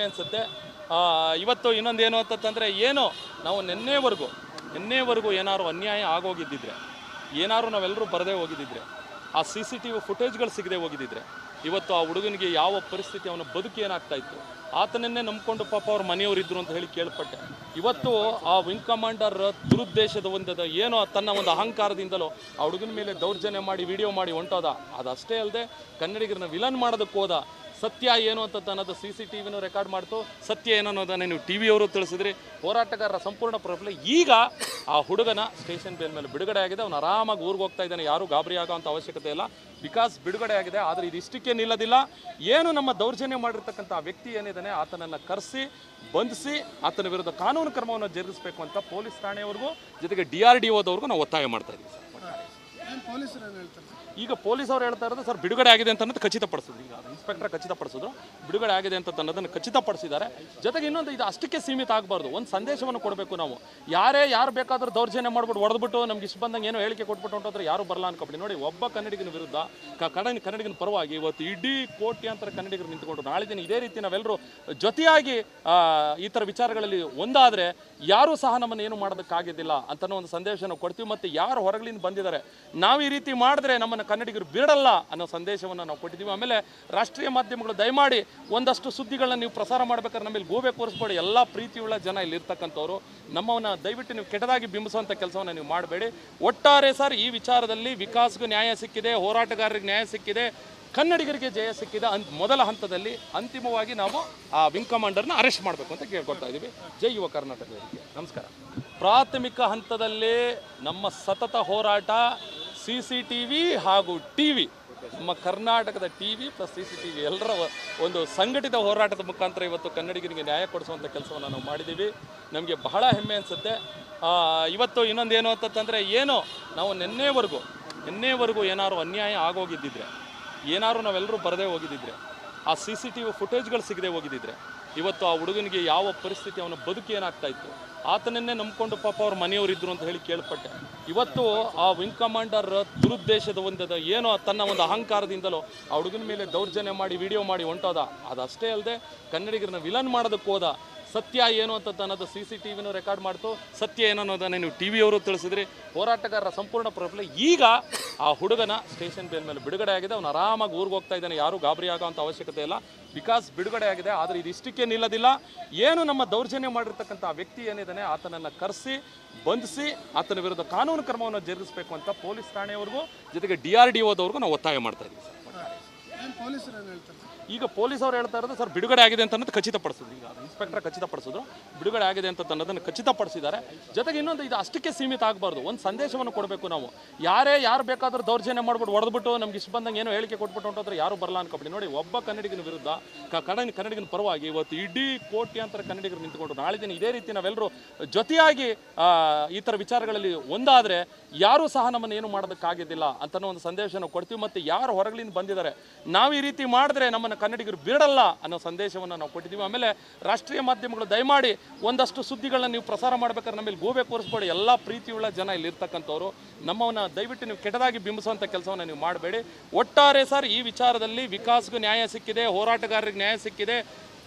ಹೆಮ್ಮೆ ಅನಿಸುತ್ತೆ. ಇವತ್ತು ಇನ್ನೊಂದೇನು ಅಂತಂದರೆ, ಏನು ನಾವು ನಿನ್ನೆವರೆಗೂ ಏನಾದ್ರು ಅನ್ಯಾಯ ಆಗೋಗಿದ್ದಿದ್ರೆ, ಏನಾದ್ರು ನಾವೆಲ್ಲರೂ ಬರದೇ ಹೋಗಿದ್ದಿದ್ರೆ, ಆ CCTV ಫುಟೇಜ್ಗಳು ಸಿಗದೆ ಹೋಗಿದ್ದಿದ್ರೆ, ಇವತ್ತು ಆ ಹುಡುಗನಿಗೆ ಯಾವ ಪರಿಸ್ಥಿತಿ, ಅವನ ಬದುಕು ಏನಾಗ್ತಾ ಇತ್ತು, ಆತನನ್ನೇ ನಂಬಿಕೊಂಡು ಪಾಪ ಅವ್ರ ಮನೆಯವರಿದ್ದರು ಅಂತ ಹೇಳಿ ಕೇಳ್ಪಟ್ಟೆ. ಇವತ್ತು ಆ ವಿಂಗ್ ಕಮಾಂಡರ್ ದುರುದ್ದೇಶದ ಏನೋ ತನ್ನ ಒಂದು ಅಹಂಕಾರದಿಂದಲೋ ಆ ಹುಡುಗನ ಮೇಲೆ ದೌರ್ಜನ್ಯ ಮಾಡಿ ವಿಡಿಯೋ ಮಾಡಿ ಹೊಂಟೋದ. ಅದಷ್ಟೇ ಅಲ್ಲದೆ ಕನ್ನಡಿಗರನ್ನ ವಿಲನ್ ಮಾಡೋದಕ್ಕೆ ಹೋದ. ಸತ್ಯ ಏನು ಅಂತ ಅನ್ನೋದು CCTVನೂ ರೆಕಾರ್ಡ್ ಮಾಡ್ತು. ಸತ್ಯ ಏನು ಅನ್ನೋದನ್ನು ನೀವು TV ಅವರು ತಿಳಿಸಿದ್ರಿ. ಹೋರಾಟಗಾರರ ಸಂಪೂರ್ಣ ಪ್ರಫಲ. ಈಗ ಆ ಹುಡುಗನ ಸ್ಟೇಷನ್ ಬೇಲ್ ಮೇಲೆ ಬಿಡುಗಡೆ ಆಗಿದೆ. ಅವನು ಆರಾಮಾಗಿ ಊರಿಗೆ ಹೋಗ್ತಾ ಇದ್ದಾನೆ. ಯಾರೂ ಗಾಬರಿ ಆಗೋವಂಥ ಅವಶ್ಯಕತೆ ಇಲ್ಲ. ಬಿಕಾಸ್ ಬಿಡುಗಡೆ ಆಗಿದೆ. ಆದರೆ ಇದು ಇಷ್ಟಕ್ಕೆ ನಿಲ್ಲೋದಿಲ್ಲ. ಏನು ನಮ್ಮ ದೌರ್ಜನ್ಯ ಮಾಡಿರ್ತಕ್ಕಂಥ ಆ ವ್ಯಕ್ತಿ ಏನಿದ್ದಾನೆ, ಆತನನ್ನು ಕರೆಸಿ ಬಂಧಿಸಿ ಆತನ ವಿರುದ್ಧ ಕಾನೂನು ಕ್ರಮವನ್ನು ಜರುಗಿಸಬೇಕು ಅಂತ ಪೊಲೀಸ್ ಠಾಣೆಯವ್ರಿಗೂ ಜೊತೆಗೆ DRDOದವ್ರಿಗೂ ನಾವು ಒತ್ತಾಯ ಮಾಡ್ತಾ ಇದ್ದೀವಿ ಸರ್. ಈಗ ಪೊಲೀಸ್ ಅವ್ರು ಹೇಳ್ತಾ ಇರೋದು ಸರ್, ಬಿಡುಗಡೆ ಆಗಿದೆ ಅಂತ ಅನ್ನೋದು ಖಚಿತಪಡಿಸಿದ್ರು. ಈಗ ಇನ್ಸ್ಪೆಕ್ಟರ್ ಖಚಿತಪಡಿಸಿದ್ರು, ಬಿಡುಗಡೆ ಆಗಿದೆ ಅಂತ ಅನ್ನೋದನ್ನು ಖಚಿತಪಡಿಸಿದ್ದಾರೆ. ಜೊತೆಗೆ ಇನ್ನೊಂದು, ಇದು ಅಷ್ಟಕ್ಕೆ ಸೀಮಿತ ಆಗಬಾರ್ದು. ಒಂದು ಸಂದೇಶವನ್ನು ಕೊಡಬೇಕು ನಾವು. ಯಾರು ಬೇಕಾದರೂ ದೌರ್ಜನ್ಯ ಮಾಡ್ಬಿಟ್ಟು ಹೊಡೆದ್ಬಿಟ್ಟು ನಮ್ಗೆ ಇಷ್ಟು ಬಂದಂಗೆ ಏನೋ ಹೇಳಿಕೆ ಕೊಟ್ಬಿಟ್ಟು ಹೊಂಟೋದ್ರೆ ಯಾರು ಬರಲ್ಲ ಅನ್ಕೊಬಿಡಿ. ನೋಡಿ, ಒಬ್ಬ ಕನ್ನಡಿಗನ ವಿರುದ್ಧ ಕನ್ನಡಿಗನ ಪರವಾಗಿ ಇವತ್ತು ಇಡೀ ಕೋಟ್ಯಾಂತರ ಕನ್ನಡಿಗರು ನಿಂತ್ಕೊಂಡು, ನಾಳೆ ದಿನ ಇದೇ ರೀತಿ ನಾವೆಲ್ಲರೂ ಜೊತೆಯಾಗಿ ಈ ಥರ ವಿಚಾರಗಳಲ್ಲಿ ಒಂದಾದರೆ ಯಾರೂ ಸಹ ನಮ್ಮನ್ನು ಏನು ಮಾಡೋದಕ್ಕಾಗಿದ್ದಿಲ್ಲ ಅಂತನೋ ಒಂದು ಸಂದೇಶವನ್ನು ಕೊಡ್ತೀವಿ. ಮತ್ತು ಯಾರು ಹೊರಗಳಿಂದ ಬಂದಿದ್ದಾರೆ, ನಾವು ಈ ರೀತಿ ಮಾಡಿದ್ರೆ ನಮ್ಮನ್ನು ಕನ್ನಡಿಗರು ಬಿಡಲ್ಲ ಅನ್ನೋ ಸಂದೇಶವನ್ನು ನಾವು ಕೊಟ್ಟಿದ್ದೀವಿ. ಆಮೇಲೆ ರಾಷ್ಟ್ರೀಯ ಮಾಧ್ಯಮಗಳು ದಯಮಾಡಿ ಒಂದಷ್ಟು ಸುದ್ದಿಗಳನ್ನ ನೀವು ಪ್ರಸಾರ ಮಾಡ್ಬೇಕಾದ್ರೆ ನಮ್ಮಲ್ಲಿ ಗೋಬೆ ಕೂರಿಸ್ಬೇಡಿ. ಎಲ್ಲ ಪ್ರೀತಿಯುಳ್ಳ ಜನ ಇಲ್ಲಿ ಇರ್ತಕ್ಕಂಥವ್ರು. ನಮ್ಮನ್ನು ದಯವಿಟ್ಟು ನೀವು ಕೆಟ್ಟದಾಗಿ ಬಿಂಬಿಸುವಂಥ ಕೆಲಸವನ್ನು ನೀವು ಮಾಡಬೇಡಿ. ಒಟ್ಟಾರೆ ಸರ್, ಈ ವಿಚಾರದಲ್ಲಿ ವಿಕಾಸ್ಗೂ ನ್ಯಾಯ ಸಿಕ್ಕಿದೆ, ಹೋರಾಟಗಾರರಿಗೆ ನ್ಯಾಯ ಸಿಕ್ಕಿದೆ, ಕನ್ನಡಿಗರಿಗೆ ಜಯ ಸಿಕ್ಕಿದೆ. ಮೊದಲ ಹಂತದಲ್ಲಿ ಅಂತಿಮವಾಗಿ ನಾವು ಆ ವಿಂಗ್ ಕಮಾಂಡರ್ನ ಅರೆಸ್ಟ್ ಮಾಡಬೇಕು ಅಂತ ಕೇಳ್ಕೊಳ್ತಾ ಇದ್ದೀವಿ. ಜೈ ಯುವ ಕರ್ನಾಟಕದವರಿಗೆ ನಮಸ್ಕಾರ. ಪ್ರಾಥಮಿಕ ಹಂತದಲ್ಲಿ ನಮ್ಮ ಸತತ ಹೋರಾಟ CCTV ಹಾಗೂ TV, ನಮ್ಮ ಕರ್ನಾಟಕದ TV ಪ್ಲಸ್ CCTV ಎಲ್ಲರ ಒಂದು ಸಂಘಟಿತ ಹೋರಾಟದ ಮುಖಾಂತರ ಇವತ್ತು ಕನ್ನಡಿಗರಿಗೆ ನ್ಯಾಯ ಕೊಡಿಸುವಂಥ ಕೆಲಸವನ್ನು ನಾವು ಮಾಡಿದ್ದೀವಿ. ನಮಗೆ ಬಹಳ ಹೆಮ್ಮೆ ಅನಿಸುತ್ತೆ. ಇವತ್ತು ಇನ್ನೊಂದೇನು ಅಂತಂದರೆ, ಏನು ನಾವು ನಿನ್ನೆವರೆಗೂ ಏನಾದ್ರು ಅನ್ಯಾಯ ಆಗೋಗಿದ್ದಿದ್ರೆ, ಏನಾದ್ರು ನಾವೆಲ್ಲರೂ ಬರದೇ ಹೋಗಿದ್ದಿದ್ರೆ, ಆ CCTV ಫುಟೇಜ್ಗಳು ಸಿಗದೆ ಹೋಗಿದ್ದಿದ್ರೆ, ಇವತ್ತು ಆ ಹುಡುಗನಿಗೆ ಯಾವ ಪರಿಸ್ಥಿತಿ, ಅವನ ಬದುಕು ಏನಾಗ್ತಾ ಇತ್ತು, ಆತನನ್ನೇ ನಂಬಿಕೊಂಡು ಪಾಪ ಅವ್ರ ಮನೆಯವರಿದ್ದರು ಅಂತ ಹೇಳಿ ಕೇಳ್ಪಟ್ಟೆ. ಇವತ್ತು ಆ ವಿಂಗ್ ಕಮಾಂಡರ್ ದುರುದ್ದೇಶದ ಏನೋ ತನ್ನ ಒಂದು ಅಹಂಕಾರದಿಂದಲೋ ಆ ಹುಡುಗನ ಮೇಲೆ ದೌರ್ಜನ್ಯ ಮಾಡಿ ವಿಡಿಯೋ ಮಾಡಿ ಹೊಂಟೋದ. ಅದಷ್ಟೇ ಅಲ್ಲದೆ ಕನ್ನಡಿಗರನ್ನ ವಿಲನ್ ಮಾಡೋದಕ್ಕೆ ಹೋದ. ಸತ್ಯ ಏನು ಅಂತ ಅನ್ನೋದು CCTVನೂ ರೆಕಾರ್ಡ್ ಮಾಡ್ತು. ಸತ್ಯ ಏನು ಅನ್ನೋದನ್ನು ನೀವು TV ಅವರು ತಿಳಿಸಿದ್ರಿ. ಹೋರಾಟಗಾರರ ಸಂಪೂರ್ಣ ಪ್ರಫಲ. ಈಗ ಆ ಹುಡುಗನ ಸ್ಟೇಷನ್ ಬೇಲ್ ಮೇಲೆ ಬಿಡುಗಡೆ ಆಗಿದೆ. ಅವನು ಆರಾಮಾಗಿ ಊರಿಗೆ ಹೋಗ್ತಾ ಇದ್ದಾನೆ. ಯಾರೂ ಗಾಬರಿ ಆಗೋವಂಥ ಅವಶ್ಯಕತೆ ಇಲ್ಲ. ಬಿಕಾಸ್ ಬಿಡುಗಡೆ ಆಗಿದೆ. ಆದರೆ ಇದು ಇಷ್ಟಕ್ಕೆ ನಿಲ್ಲೋದಿಲ್ಲ. ಏನು ನಮ್ಮ ದೌರ್ಜನ್ಯ ಮಾಡಿರ್ತಕ್ಕಂಥ ಆ ವ್ಯಕ್ತಿ ಏನಿದ್ದಾನೆ, ಆತನನ್ನು ಕರೆಸಿ ಬಂಧಿಸಿ ಆತನ ವಿರುದ್ಧ ಕಾನೂನು ಕ್ರಮವನ್ನು ಜರುಗಿಸಬೇಕು ಅಂತ ಪೊಲೀಸ್ ಠಾಣೆಯವ್ರಿಗೂ ಜೊತೆಗೆ DRDOದವ್ರಿಗೂ ನಾವು ಒತ್ತಾಯ ಮಾಡ್ತಾ ಇದ್ದೀವಿ ಸರ್. ಈಗ ಪೊಲೀಸ್ ಅವ್ರು ಹೇಳ್ತಾ ಇರೋದು ಸರ್, ಬಿಡುಗಡೆ ಆಗಿದೆ ಅಂತ ಅನ್ನೋದು ಖಚಿತಪಡಿಸಿದ್ರು. ಈಗ ಇನ್ಸ್ಪೆಕ್ಟರ್ ಖಚಿತಪಡಿಸಿದ್ರು, ಬಿಡುಗಡೆ ಆಗಿದೆ ಅಂತ ಅನ್ನೋದನ್ನು ಖಚಿತಪಡಿಸಿದ್ದಾರೆ. ಜೊತೆಗೆ ಇನ್ನೊಂದು, ಇದು ಅಷ್ಟಕ್ಕೆ ಸೀಮಿತ ಆಗಬಾರ್ದು. ಒಂದು ಸಂದೇಶವನ್ನು ಕೊಡಬೇಕು ನಾವು. ಯಾರು ಬೇಕಾದರೂ ದೌರ್ಜನ್ಯ ಮಾಡ್ಬಿಟ್ಟು ಹೊಡೆದ್ಬಿಟ್ಟು ನಮ್ಗೆ ಇಷ್ಟು ಬಂದಂಗೆ ಏನೋ ಹೇಳಿಕೆ ಕೊಟ್ಬಿಟ್ಟು ಹೊಂಟೋದ್ರೆ ಯಾರು ಬರಲ್ಲ ಅನ್ಕೊಬಿಡಿ. ನೋಡಿ, ಒಬ್ಬ ಕನ್ನಡಿಗನ ವಿರುದ್ಧ ಕನ್ನಡಿಗನ ಪರವಾಗಿ ಇವತ್ತು ಇಡೀ ಕೋಟ್ಯಾಂತರ ಕನ್ನಡಿಗರು ನಿಂತ್ಕೊಂಡು, ನಾಳೆ ದಿನ ಇದೇ ರೀತಿ ನಾವೆಲ್ಲರೂ ಜೊತೆಯಾಗಿ ಈ ಥರ ವಿಚಾರಗಳಲ್ಲಿ ಒಂದಾದರೆ ಯಾರೂ ಸಹ ನಮ್ಮನ್ನು ಏನು ಮಾಡೋದಕ್ಕಾಗಿದ್ದಿಲ್ಲ ಅಂತನೋ ಒಂದು ಸಂದೇಶವನ್ನು ಕೊಡ್ತೀವಿ. ಮತ್ತು ಯಾರು ಹೊರಗಳಿಂದ ಬಂದಿದ್ದಾರೆ, ನಾವು ಈ ರೀತಿ ಮಾಡಿದ್ರೆ ನಮ್ಮನ್ನು ಕನ್ನಡಿಗರು ಬಿಡಲ್ಲ ಅನ್ನೋ ಸಂದೇಶವನ್ನು ನಾವು ಕೊಟ್ಟಿದ್ದೀವಿ. ಆಮೇಲೆ ರಾಷ್ಟ್ರೀಯ ಮಾಧ್ಯಮಗಳು ದಯಮಾಡಿ ಒಂದಷ್ಟು ಸುದ್ದಿಗಳನ್ನ ನೀವು ಪ್ರಸಾರ ಮಾಡ್ಬೇಕಾದ್ರೆ ನಮ್ಮಲ್ಲಿ ಗೋಬೆ ಕೂರಿಸ್ಬೇಡಿ. ಎಲ್ಲ ಪ್ರೀತಿಯುಳ್ಳ ಜನ ಇಲ್ಲಿ ಇರ್ತಕ್ಕಂಥವ್ರು. ನಮ್ಮನ್ನು ದಯವಿಟ್ಟು ನೀವು ಕೆಟ್ಟದಾಗಿ ಬಿಂಬಿಸುವಂಥ ಕೆಲಸವನ್ನು ನೀವು ಮಾಡಬೇಡಿ. ಒಟ್ಟಾರೆ ಸರ್, ಈ ವಿಚಾರದಲ್ಲಿ ವಿಕಾಸ್ಗೂ ನ್ಯಾಯ ಸಿಕ್ಕಿದೆ, ಹೋರಾಟಗಾರರಿಗೆ ನ್ಯಾಯ ಸಿಕ್ಕಿದೆ,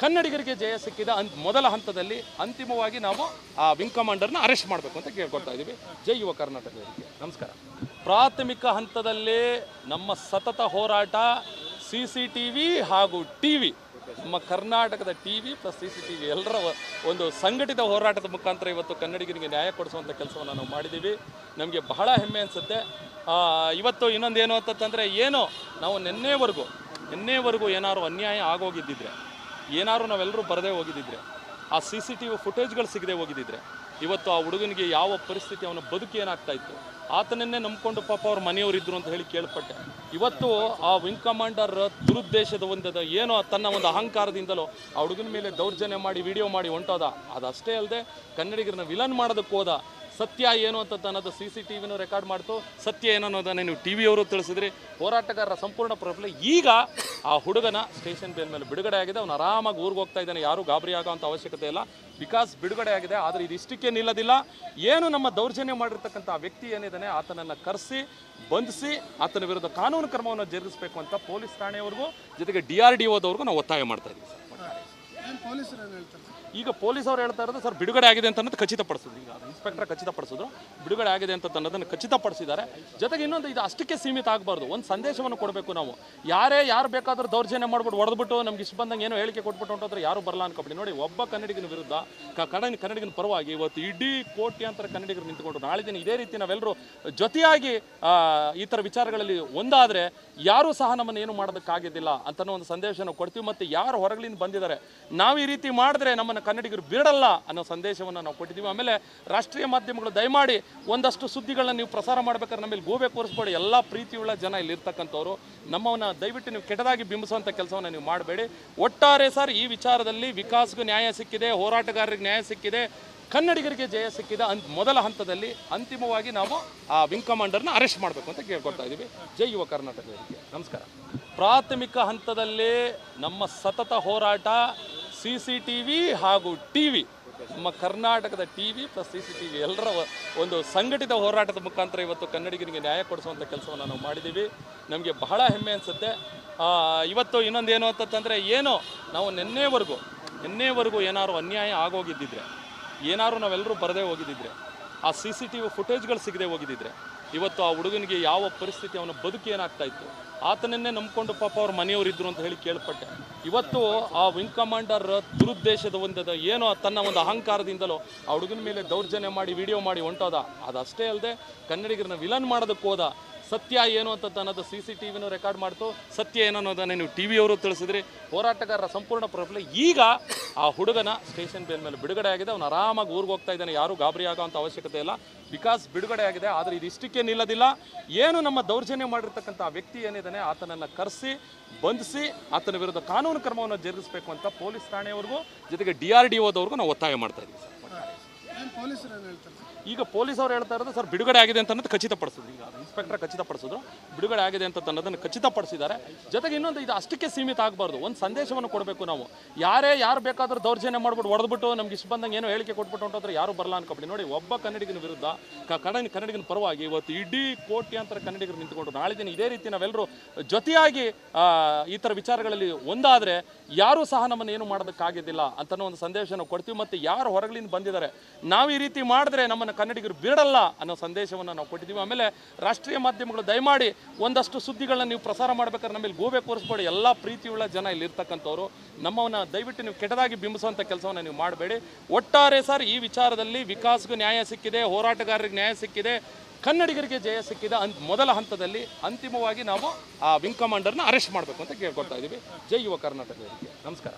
ಕನ್ನಡಿಗರಿಗೆ ಜಯ ಸಿಕ್ಕಿದೆ. ಮೊದಲ ಹಂತದಲ್ಲಿ ಅಂತಿಮವಾಗಿ ನಾವು ಆ ವಿಂಗ್ ಕಮಾಂಡರ್ನ ಅರೆಸ್ಟ್ ಮಾಡಬೇಕು ಅಂತ ಕೇಳ್ಕೊಳ್ತಾ ಇದ್ದೀವಿ. ಜೈ ಯುವ ಕರ್ನಾಟಕದವರಿಗೆ ನಮಸ್ಕಾರ. ಪ್ರಾಥಮಿಕ ಹಂತದಲ್ಲಿ ನಮ್ಮ ಸತತ ಹೋರಾಟ CCTV ಹಾಗೂ TV, ನಮ್ಮ ಕರ್ನಾಟಕದ TV ಪ್ಲಸ್ CCTV ಎಲ್ಲರ ಒಂದು ಸಂಘಟಿತ ಹೋರಾಟದ ಮುಖಾಂತರ ಇವತ್ತು ಕನ್ನಡಿಗರಿಗೆ ನ್ಯಾಯ ಕೊಡಿಸುವಂಥ ಕೆಲಸವನ್ನು ನಾವು ಮಾಡಿದ್ದೀವಿ. ನಮಗೆ ಬಹಳ ಹೆಮ್ಮೆ ಅನಿಸುತ್ತೆ. ಇವತ್ತು ಇನ್ನೊಂದೇನು ಅಂತಂದರೆ, ಏನು ನಾವು ನಿನ್ನೆವರೆಗೂ ಏನಾದ್ರು ಅನ್ಯಾಯ ಆಗೋಗಿದ್ದಿದ್ರೆ, ಏನಾದ್ರು ನಾವೆಲ್ಲರೂ ಬರದೇ ಹೋಗಿದ್ದಿದ್ರೆ, ಆ CCTV ಫುಟೇಜ್ಗಳು ಸಿಗದೆ ಹೋಗಿದ್ದಿದ್ರೆ, ಇವತ್ತು ಆ ಹುಡುಗನಿಗೆ ಯಾವ ಪರಿಸ್ಥಿತಿ, ಅವನ ಬದುಕು ಏನಾಗ್ತಾ ಇತ್ತು, ಆತನನ್ನೇ ನಂಬಿಕೊಂಡು ಪಾಪ ಅವ್ರ ಮನೆಯವರಿದ್ದರು ಅಂತ ಹೇಳಿ ಕೇಳ್ಪಟ್ಟೆ. ಇವತ್ತು ಆ ವಿಂಗ್ ಕಮಾಂಡರ್ ದುರುದ್ದೇಶದ ಏನೋ ತನ್ನ ಒಂದು ಅಹಂಕಾರದಿಂದಲೋ ಆ ಹುಡುಗನ ಮೇಲೆ ದೌರ್ಜನ್ಯ ಮಾಡಿ ವಿಡಿಯೋ ಮಾಡಿ ಹೊಂಟೋದ. ಅದಷ್ಟೇ ಅಲ್ಲದೆ ಕನ್ನಡಿಗರನ್ನ ವಿಲನ್ ಮಾಡೋದಕ್ಕೆ ಹೋದ. ಸತ್ಯ ಏನು ಅಂತ ಅನ್ನೋದು CCTVನೂ ರೆಕಾರ್ಡ್ ಮಾಡ್ತು. ಸತ್ಯ ಏನು ಅನ್ನೋದನ್ನು ನೀವು TV ಅವರು ತಿಳಿಸಿದ್ರಿ. ಹೋರಾಟಗಾರರ ಸಂಪೂರ್ಣ ಪ್ರಫಲ. ಈಗ ಆ ಹುಡುಗನ ಸ್ಟೇಷನ್ ಬೇಲ್ ಮೇಲೆ ಬಿಡುಗಡೆ ಆಗಿದೆ. ಅವನು ಆರಾಮಾಗಿ ಊರಿಗೆ ಹೋಗ್ತಾ ಇದ್ದಾನೆ. ಯಾರೂ ಗಾಬರಿ ಆಗೋವಂಥ ಅವಶ್ಯಕತೆ ಇಲ್ಲ. ಬಿಕಾಸ್ ಬಿಡುಗಡೆ ಆಗಿದೆ. ಆದರೆ ಇದು ಇಷ್ಟಕ್ಕೆ ನಿಲ್ಲೋದಿಲ್ಲ. ಏನು ನಮ್ಮ ದೌರ್ಜನ್ಯ ಮಾಡಿರ್ತಕ್ಕಂಥ ಆ ವ್ಯಕ್ತಿ ಏನಿದ್ದಾನೆ, ಆತನನ್ನು ಕರೆಸಿ ಬಂಧಿಸಿ ಆತನ ವಿರುದ್ಧ ಕಾನೂನು ಕ್ರಮವನ್ನು ಜರುಗಿಸಬೇಕು ಅಂತ ಪೊಲೀಸ್ ಠಾಣೆಯವ್ರಿಗೂ ಜೊತೆಗೆ DRDOದವ್ರಿಗೂ ನಾವು ಒತ್ತಾಯ ಮಾಡ್ತಾ ಇದ್ದೀವಿ ಸರ್. ಪೊಲೀಸರು ಏನು ಹೇಳ್ತಾರೆ? ಈಗ ಪೊಲೀಸ್ ಅವರು ಹೇಳ್ತಾ ಇರೋದು ಸರ್ ಬಿಡುಗಡೆ ಆಗಿದೆ ಅಂತ ಅನ್ನೋದು ಖಚಿತಪಡಿಸಿದ್ರು. ಈಗ ಇನ್ಸ್ಪೆಕ್ಟರ್ ಖಚಿತಪಡಿಸಿದ್ರು, ಬಿಡುಗಡೆ ಆಗಿದೆ ಅಂತ ಅನ್ನೋದನ್ನು ಖಚಿತಪಡಿಸಿದ್ದಾರೆ. ಜೊತೆಗೆ ಇನ್ನೊಂದು, ಇದು ಅಷ್ಟಕ್ಕೆ ಸೀಮಿತ ಆಗಬಾರ್ದು. ಒಂದು ಸಂದೇಶವನ್ನು ಕೊಡಬೇಕು ನಾವು. ಯಾರು ಬೇಕಾದರೂ ದೌರ್ಜನ್ಯ ಮಾಡ್ಬಿಟ್ಟು ಹೊಡೆದ್ಬಿಟ್ಟು ನಮ್ಗೆ ಇಷ್ಟು ಬಂದಂಗೆ ಏನೋ ಹೇಳಿಕೆ ಕೊಟ್ಬಿಟ್ಟು ಹೊಂಟೋದ್ರೆ ಯಾರು ಬರಲ್ಲ ಅನ್ಕೊಬಿಡಿ. ನೋಡಿ, ಒಬ್ಬ ಕನ್ನಡಿಗನ ವಿರುದ್ಧ ಕನ್ನಡಿಗನ ಪರವಾಗಿ ಇವತ್ತು ಇಡೀ ಕೋಟ್ಯಾಂತರ ಕನ್ನಡಿಗರು ನಿಂತ್ಕೊಂಡ್ರು. ನಾಳೆ ದಿನ ಇದೇ ರೀತಿ ನಾವೆಲ್ಲರೂ ಜೊತೆಯಾಗಿ ಈ ಥರ ವಿಚಾರಗಳಲ್ಲಿ ಒಂದಾದರೆ ಯಾರೂ ಸಹ ನಮ್ಮನ್ನು ಏನು ಮಾಡೋದಕ್ಕಾಗೋದಿಲ್ಲ ಅಂತನೋ ಒಂದು ಸಂದೇಶನ ಕೊಡ್ತೀವಿ. ಮತ್ತು ಯಾರು ಹೊರಗಳಿಂದ ಬಂದಿದ್ದಾರೆ, ನಾವು ಈ ರೀತಿ ಮಾಡಿದ್ರೆ ನಮ್ಮನ್ನು ಕನ್ನಡಿಗರು ಬಿಡಲ್ಲ ಅನ್ನೋ ಸಂದೇಶವನ್ನು ನಾವು ಕೊಟ್ಟಿದ್ದೀವಿ. ಆಮೇಲೆ ರಾಷ್ಟ್ರೀಯ ಮಾಧ್ಯಮಗಳು ದಯಮಾಡಿ ಒಂದಷ್ಟು ಸುದ್ದಿಗಳನ್ನ ನೀವು ಪ್ರಸಾರ ಮಾಡ್ಬೇಕಾದ್ರೆ ನಮ್ಮಲ್ಲಿ ಗೋಬೆ ಕೂರಿಸ್ಬೇಡಿ. ಎಲ್ಲ ಪ್ರೀತಿಯುಳ್ಳ ಜನ ಇಲ್ಲಿ ಇರ್ತಕ್ಕಂಥವ್ರು, ನಮ್ಮವನ್ನ ದಯವಿಟ್ಟು ನೀವು ಕೆಟ್ಟದಾಗಿ ಬಿಂಬಿಸುವಂಥ ಕೆಲಸವನ್ನು ನೀವು ಮಾಡಬೇಡಿ. ಒಟ್ಟಾರೆ ಸರ್, ಈ ವಿಚಾರದಲ್ಲಿ ವಿಕಾಸ್ಗೂ ನ್ಯಾಯ ಸಿಕ್ಕಿದೆ, ಹೋರಾಟಗಾರರಿಗೆ ನ್ಯಾಯ ಸಿಕ್ಕಿದೆ, ಕನ್ನಡಿಗರಿಗೆ ಜಯ ಸಿಕ್ಕಿದೆ. ಮೊದಲ ಹಂತದಲ್ಲಿ ಅಂತಿಮವಾಗಿ ನಾವು ಆ ವಿಂಗ್ ಕಮಾಂಡರ್ನ ಅರೆಸ್ಟ್ ಮಾಡಬೇಕು ಅಂತ ಕೇಳ್ಕೊಳ್ತಾ ಇದ್ದೀವಿ. ಜೈ ಯುವ ಕರ್ನಾಟಕ ವೇದಿಕೆ. ನಮಸ್ಕಾರ. ಪ್ರಾಥಮಿಕ ಹಂತದಲ್ಲಿ ನಮ್ಮ ಸತತ ಹೋರಾಟ CCTV ಹಾಗೂ TV, ನಮ್ಮ ಕರ್ನಾಟಕದ TV ಪ್ಲಸ್ CCTV ಎಲ್ಲರ ಒಂದು ಸಂಘಟಿತ ಹೋರಾಟದ ಮುಖಾಂತರ ಇವತ್ತು ಕನ್ನಡಿಗರಿಗೆ ನ್ಯಾಯ ಕೊಡಿಸುವಂಥ ಕೆಲಸವನ್ನು ನಾವು ಮಾಡಿದ್ದೀವಿ. ನಮಗೆ ಬಹಳ ಹೆಮ್ಮೆ ಅನಿಸುತ್ತೆ. ಇವತ್ತು ಇನ್ನೊಂದೇನು ಅಂತಂದರೆ, ಏನೋ ನಾವು ನಿನ್ನೆವರೆಗೂ ಏನಾದ್ರು ಅನ್ಯಾಯ ಆಗೋಗಿದ್ದಿದ್ರೆ, ಏನಾದ್ರು ನಾವೆಲ್ಲರೂ ಬರದೇ ಹೋಗಿದ್ದಿದ್ರೆ, ಆ CCTV ಫುಟೇಜ್ಗಳು ಸಿಗದೆ ಹೋಗಿದ್ದಿದ್ರೆ, ಇವತ್ತು ಆ ಹುಡುಗನಿಗೆ ಯಾವ ಪರಿಸ್ಥಿತಿ, ಅವನ ಬದುಕು ಏನಾಗ್ತಾ ಇತ್ತು, ಆತನನ್ನೇ ನಂಬ್ಕೊಂಡು ಪಾಪ ಅವ್ರ ಮನೆಯವರು ಇದ್ರು ಅಂತ ಹೇಳಿ ಕೇಳ್ಪಟ್ಟೆ. ಇವತ್ತು ಆ ವಿಂಗ್ ಕಮಾಂಡರ್ ದುರುದ್ದೇಶದ ಏನೋ ತನ್ನ ಒಂದು ಅಹಂಕಾರದಿಂದಲೋ ಆ ಹುಡುಗನ ಮೇಲೆ ದೌರ್ಜನ್ಯ ಮಾಡಿ ವಿಡಿಯೋ ಮಾಡಿ ಹೊಂಟೋದ. ಅದಷ್ಟೇ ಅಲ್ಲದೆ ಕನ್ನಡಿಗರನ್ನ ವಿಲನ್ ಮಾಡೋದಕ್ಕೆ ಹೋದ. ಸತ್ಯ ಏನು ಅಂತ ಅನ್ನೋದು CCTVನೂ ರೆಕಾರ್ಡ್ ಮಾಡ್ತು. ಸತ್ಯ ಏನು ಅನ್ನೋದನ್ನೇ ನೀವು TVಯವರು ತಿಳಿಸಿದ್ರಿ. ಹೋರಾಟಗಾರರ ಸಂಪೂರ್ಣ ಪ್ರಫಲ. ಈಗ ಆ ಹುಡುಗನ ಸ್ಟೇಷನ್ ಬೇಲ್ ಮೇಲೆ ಬಿಡುಗಡೆ ಆಗಿದೆ. ಅವನು ಆರಾಮಾಗಿ ಊರಿಗೆ ಹೋಗ್ತಾ ಇದ್ದಾನೆ. ಯಾರೂ ಗಾಬರಿ ಆಗೋಂಥ ಅವಶ್ಯಕತೆ ಇಲ್ಲ. ಬಿಕಾಸ್ ಬಿಡುಗಡೆ ಆಗಿದೆ. ಆದರೆ ಇದು ಇಷ್ಟಕ್ಕೆ ನಿಲ್ಲೋದಿಲ್ಲ. ಏನು ನಮ್ಮ ದೌರ್ಜನ್ಯ ಮಾಡಿರ್ತಕ್ಕಂಥ ಆ ವ್ಯಕ್ತಿ ಏನಿದ್ದಾನೆ, ಆತನನ್ನು ಕರೆಸಿ ಬಂಧಿಸಿ ಆತನ ವಿರುದ್ಧ ಕಾನೂನು ಕ್ರಮವನ್ನು ಜರುಗಿಸಬೇಕು ಅಂತ ಪೊಲೀಸ್ ಠಾಣೆಯವರೆಗೂ, ಜೊತೆಗೆ DRDOದವ್ರಿಗೂ ನಾವು ಒತ್ತಾಯ ಮಾಡ್ತಾ ಇದ್ದೀವಿ ಸರ್. ಪೊಲೀಸರು ಏನು ಹೇಳ್ತಾರೆ? ಈಗ ಪೊಲೀಸ್ ಅವರು ಹೇಳ್ತಾ ಇರೋದು ಸರ್ ಬಿಡುಗಡೆ ಆಗಿದೆ ಅಂತ ಅನ್ನೋದು ಖಚಿತಪಡಿಸಿದ್ರು. ಈಗ ಇನ್ಸ್ಪೆಕ್ಟರ್ ಖಚಿತಪಡಿಸಿದ್ರು, ಬಿಡುಗಡೆ ಆಗಿದೆ ಅಂತ ಅನ್ನೋದನ್ನು ಖಚಿತಪಡಿಸಿದ್ದಾರೆ. ಜೊತೆಗೆ ಇನ್ನೊಂದು, ಇದು ಅಷ್ಟಕ್ಕೆ ಸೀಮಿತ ಆಗಬಾರ್ದು. ಒಂದು ಸಂದೇಶವನ್ನು ಕೊಡಬೇಕು ನಾವು. ಯಾರು ಬೇಕಾದರೂ ದೌರ್ಜನ್ಯ ಮಾಡ್ಬಿಟ್ಟು ಹೊಡೆದ್ಬಿಟ್ಟು ನಮ್ಗೆ ಇಷ್ಟು ಬಂದಂಗೆ ಏನೋ ಹೇಳಿಕೆ ಕೊಟ್ಬಿಟ್ಟು ಹೊಂಟೋದ್ರೆ ಯಾರು ಬರಲ್ಲ ಅನ್ಕೊಬಿಡಿ. ನೋಡಿ, ಒಬ್ಬ ಕನ್ನಡಿಗನ ವಿರುದ್ಧ ಕನ್ನಡಿಗನ ಪರವಾಗಿ ಇವತ್ತು ಇಡೀ ಕೋಟ್ಯಾಂತರ ಕನ್ನಡಿಗರು ನಿಂತ್ಕೊಂಡ್ರು. ನಾಳೆ ದಿನ ಇದೇ ರೀತಿ ನಾವೆಲ್ಲರೂ ಜೊತೆಯಾಗಿ ಈ ಥರ ವಿಚಾರಗಳಲ್ಲಿ ಒಂದಾದರೆ ಯಾರೂ ಸಹ ನಮ್ಮನ್ನು ಏನು ಮಾಡೋದಕ್ಕಾಗೋದಿಲ್ಲ ಅಂತನೋ ಒಂದು ಸಂದೇಶನ ಕೊಡ್ತೀವಿ. ಮತ್ತು ಯಾರು ಹೊರಗಳಿಂದ ಬಂದಿದ್ದಾರೆ, ನಾವು ಈ ರೀತಿ ಮಾಡಿದ್ರೆ ನಮ್ಮನ್ನು ಕನ್ನಡಿಗರು ಬಿಡಲ್ಲ ಅನ್ನೋ ಸಂದೇಶವನ್ನು ನಾವು ಕೊಟ್ಟಿದ್ದೀವಿ. ಆಮೇಲೆ ರಾಷ್ಟ್ರೀಯ ಮಾಧ್ಯಮಗಳು ದಯಮಾಡಿ ಒಂದಷ್ಟು ಸುದ್ದಿಗಳನ್ನ ನೀವು ಪ್ರಸಾರ ಮಾಡ್ಬೇಕಾದ್ರೆ ನಮ್ಮಲ್ಲಿ ಗೋಬೆ ಕೂರಿಸ್ಬೇಡಿ. ಎಲ್ಲ ಪ್ರೀತಿಯುಳ್ಳ ಜನ ಇಲ್ಲಿ ಇರ್ತಕ್ಕಂಥವ್ರು, ನಮ್ಮವನ್ನ ದಯವಿಟ್ಟು ನೀವು ಕೆಟ್ಟದಾಗಿ ಬಿಂಬಿಸುವಂಥ ಕೆಲಸವನ್ನು ನೀವು ಮಾಡಬೇಡಿ. ಒಟ್ಟಾರೆ ಸರ್, ಈ ವಿಚಾರದಲ್ಲಿ ವಿಕಾಸ್ಗೂ ನ್ಯಾಯ ಸಿಕ್ಕಿದೆ, ಹೋರಾಟಗಾರರಿಗೆ ನ್ಯಾಯ ಸಿಕ್ಕಿದೆ, ಕನ್ನಡಿಗರಿಗೆ ಜಯ ಸಿಕ್ಕಿದೆ. ಮೊದಲ ಹಂತದಲ್ಲಿ ಅಂತಿಮವಾಗಿ ನಾವು ಆ ವಿಂಗ್ ಕಮಾಂಡರ್ನ ಅರೆಸ್ಟ್ ಮಾಡಬೇಕು ಅಂತ ಕೇಳ್ಕೊಳ್ತಾ ಇದ್ದೀವಿ. ಜೈ ಯುವ ಕರ್ನಾಟಕ ವೇದಿಕೆ. ನಮಸ್ಕಾರ.